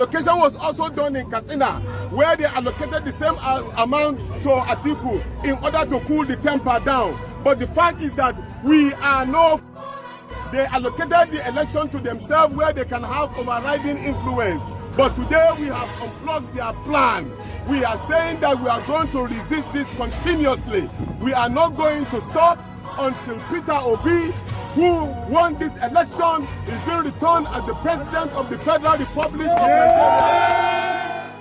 Allocation was also done in Katsina, where they allocated the same amount to Atiku in order to cool the temper down. But the fact is that we are no. They allocated the election to themselves where they can have overriding influence. But today we have unplugged their plan. We are saying that we are going to resist this continuously. We are not going to stop until Peter Obi, who won this election, is being returned as the President of the Federal Republic of Nigeria.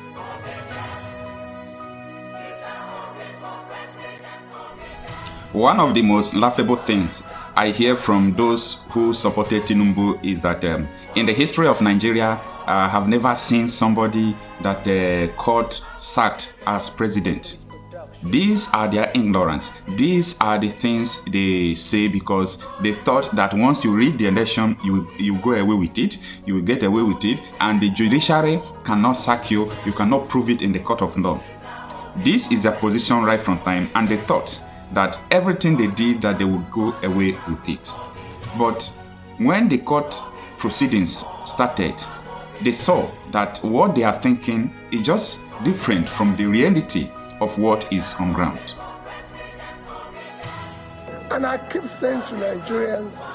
One of the most laughable things I hear from those who supported Tinubu is that in the history of Nigeria, I have never seen somebody that the court sacked as president. These are their ignorance. These are the things they say because they thought that once you read the election, you go away with it, you will get away with it, and the judiciary cannot sack you, you cannot prove it in the court of law. This is their position right from time, and they thought that everything they did, that they would go away with it. But when the court proceedings started, they saw that what they are thinking is just different from the reality of what is on ground. And I keep saying to Nigerians,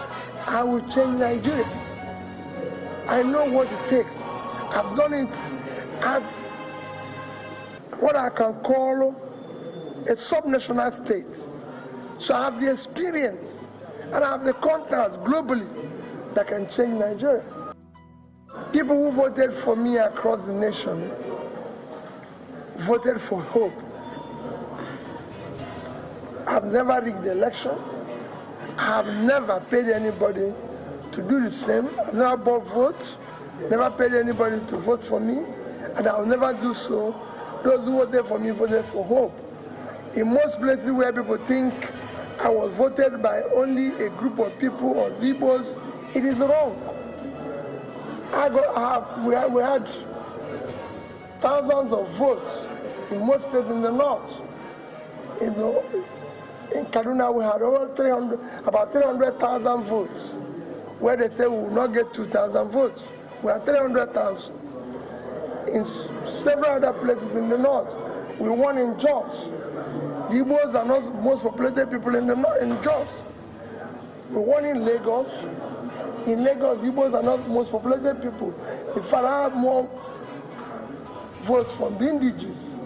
I will change Nigeria. I know what it takes. I've done it at what I can call a subnational state. So I have the experience and I have the contacts globally that can change Nigeria. People who voted for me across the nation voted for hope. I've never rigged the election. I've never paid anybody to do the same. I've never bought votes, never paid anybody to vote for me, and I'll never do so. Those who voted for me voted for hope. In most places where people think I was voted by only a group of people or Igbos, it is wrong. We had thousands of votes in most states in the north. In Kaduna, we had about 300,000 votes, where they say we will not get 2,000 votes. We had 300,000. In several other places in the north, we won in Jos. The Igbos are not most populated people in Jos. We won in Lagos. In Lagos, the Igbos are not most populated people. In fact, I have more votes from the indigenous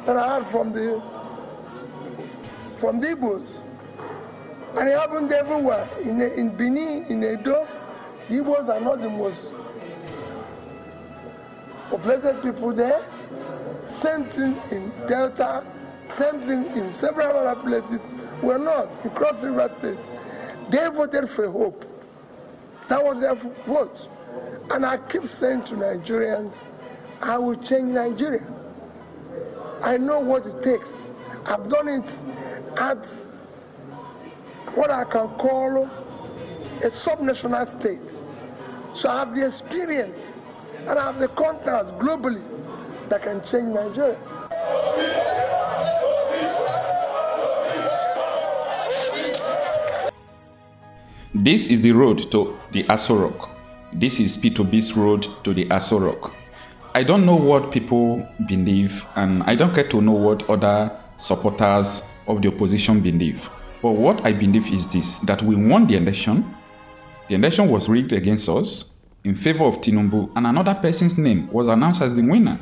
than I had from the Igbos. And it happened everywhere. In Benin, in Edo, the Igbos are not the most populated people there. Same thing in Delta, same thing in several other places. We're not. In Cross River State, they voted for hope. That was their vote. And I keep saying to Nigerians, I will change Nigeria. I know what it takes. I've done it at what I can call a subnational state. So I have the experience and I have the contacts globally that can change Nigeria. This is the road to the Aso Rock. This is P2B's road to the Aso Rock. I don't know what people believe, and I don't care to know what other supporters of the opposition believe. But what I believe is this, that we won the election. The election was rigged against us in favor of Tinubu, and another person's name was announced as the winner,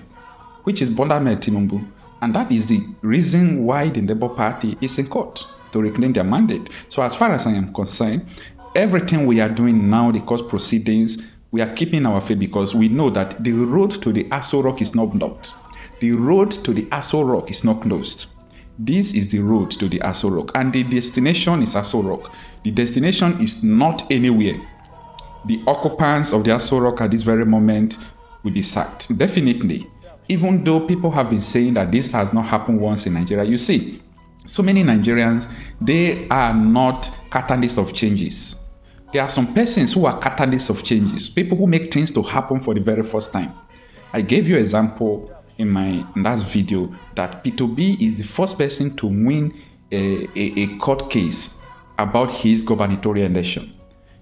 which is Bola Ahmed Tinubu. And that is the reason why the Labour Party is in court to reclaim their mandate. So as far as I am concerned, everything we are doing now, the court proceedings, we are keeping our faith because we know that the road to the Aso Rock is not blocked. The road to the Aso Rock is not closed. This is the road to the Aso Rock, and the destination is Aso Rock. The destination is not anywhere. The occupants of the Aso Rock at this very moment will be sacked, definitely. Even though people have been saying that this has not happened once in Nigeria, you see, so many Nigerians, they are not catalysts of changes. There are some persons who are catalysts of changes, people who make things to happen for the very first time. I gave you an example in my last video that P2B is the first person to win a court case about his gubernatorial election.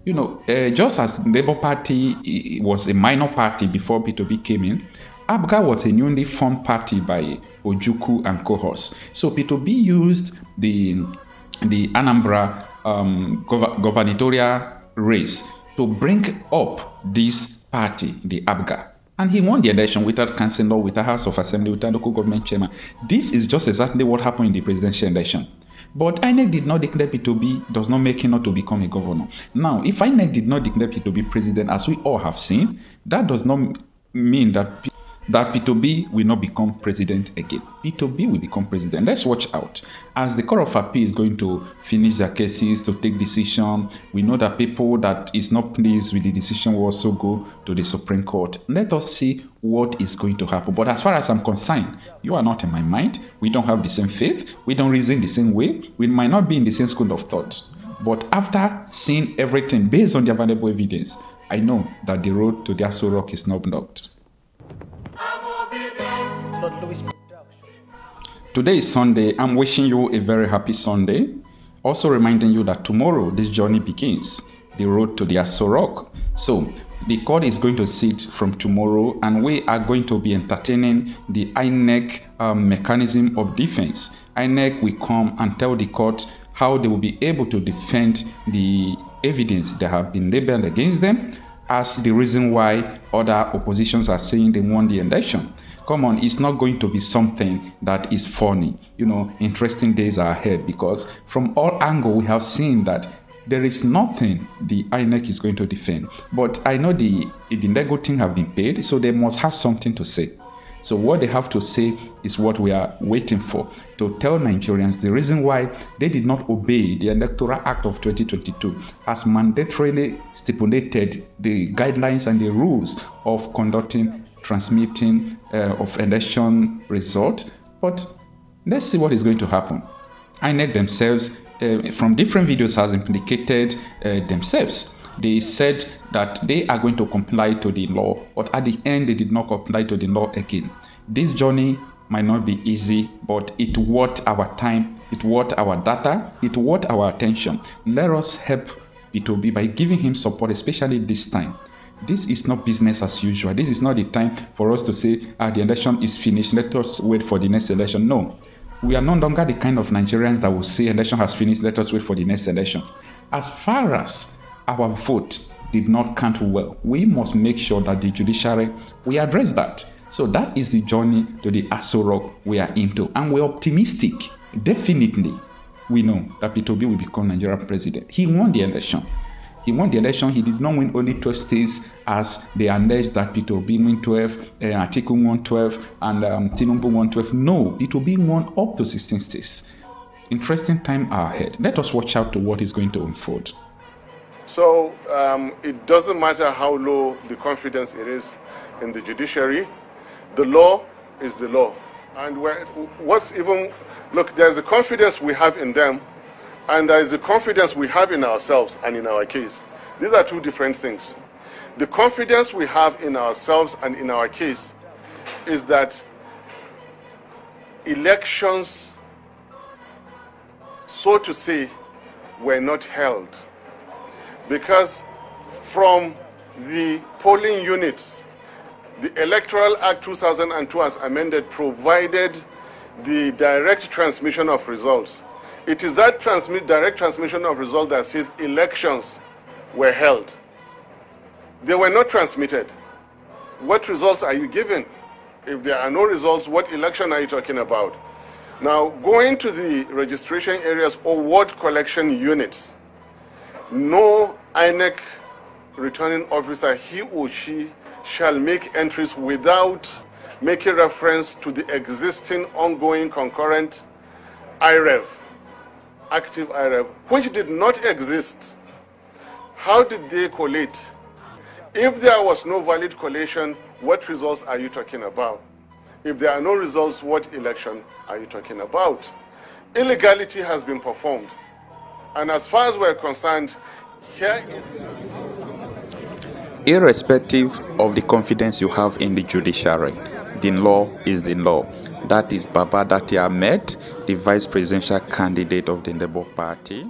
Just as the Labour Party was a minor party before P2B came in, ABGA was a newly formed party by Ojukwu and cohorts. So P2B used the Anambra gubernatorial race to bring up this party, the ABGA. And he won the election without councillor, without House of Assembly, without local government chairman. This is just exactly what happened in the presidential election. But INEC did not declare P2B, does not make him not to become a governor. Now, if INEC did not declare P2B president, as we all have seen, that does not mean that P2B will not become president again. P2B will become president. Let's watch out. As the Court of Appeal is going to finish their cases, to take decision, we know that people that is not pleased with the decision will also go to the Supreme Court. Let us see what is going to happen. But as far as I'm concerned, you are not in my mind. We don't have the same faith. We don't reason the same way. We might not be in the same school of thought. But after seeing everything based on the available evidence, I know that the road to the Aso Rock is not blocked. Today is Sunday. I'm wishing you a very happy Sunday. Also reminding you that tomorrow this journey begins, the road to the Aso Rock. So the court is going to sit from tomorrow, and we are going to be entertaining the INEC mechanism of defense. INEC will come and tell the court how they will be able to defend the evidence that have been labeled against them as the reason why other oppositions are saying they won the election. Come on, it's not going to be something that is funny. Interesting days are ahead, because from all angles we have seen that there is nothing the INEC is going to defend. But I know the legal team have been paid, so they must have something to say. So what they have to say is what we are waiting for, to tell Nigerians the reason why they did not obey the Electoral Act of 2022 as mandatorily stipulated the guidelines and the rules of conducting, transmitting of election result. But let's see what is going to happen. INEC themselves, from different videos, has implicated themselves. They said that they are going to comply to the law, but at the end they did not comply to the law again. This journey might not be easy, but it worth our time, it worth our data, it worth our attention. Let us help P2B by giving him support, especially this time. This is not business as usual. This is not the time for us to say, the election is finished, let us wait for the next election. No, we are no longer the kind of Nigerians that will say election has finished, let us wait for the next election. As far as our vote did not count well, we must make sure that the judiciary, we address that. So that is the journey to the Aso Rock we are into. And we're optimistic. Definitely, we know that P2B will become Nigerian president. He won the election. He won the election. He did not win only 12 states as they alleged that P2B won 12, Atiku won 12, and Tinubu won 12. No, P2B won up to 16 states. Interesting time ahead. Let us watch out to what is going to unfold. So it doesn't matter how low the confidence it is in the judiciary, the law is the law. And there's the confidence we have in them, and there is the confidence we have in ourselves and in our case. These are two different things. The confidence we have in ourselves and in our case is that elections, so to say, were not held. Because from the polling units, the Electoral Act 2002 as amended provided the direct transmission of results. It is that direct transmission of results that says elections were held. They were not transmitted. What results are you giving? If there are no results, what election are you talking about? Now, going to the registration areas or ward collection units, no INEC returning officer, he or she, shall make entries without making reference to the existing ongoing concurrent IREV, active IREV, which did not exist. How did they collate? If there was no valid collation, what results are you talking about? If there are no results, what election are you talking about? Illegality has been performed. And as far as we're concerned, here is... Irrespective of the confidence you have in the judiciary, the law is the law. That is Baba Dati Ahmed, the vice presidential candidate of the Labour Party.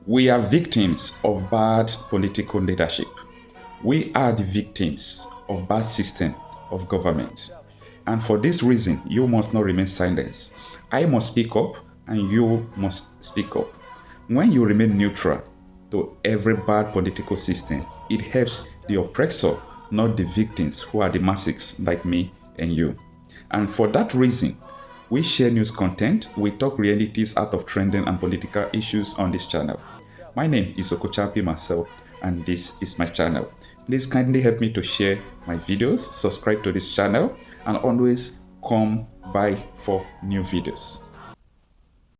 We are victims of bad political leadership. We are the victims of bad system of government. And for this reason, you must not remain silent. I must speak up and you must speak up. When you remain neutral to every bad political system, it helps the oppressor, not the victims who are the masses like me and you. And for that reason, we share news content, we talk realities out of trending and political issues on this channel. My name is Okochapi Marcel, and this is my channel. Please kindly help me to share my videos, subscribe to this channel, and always come by for new videos.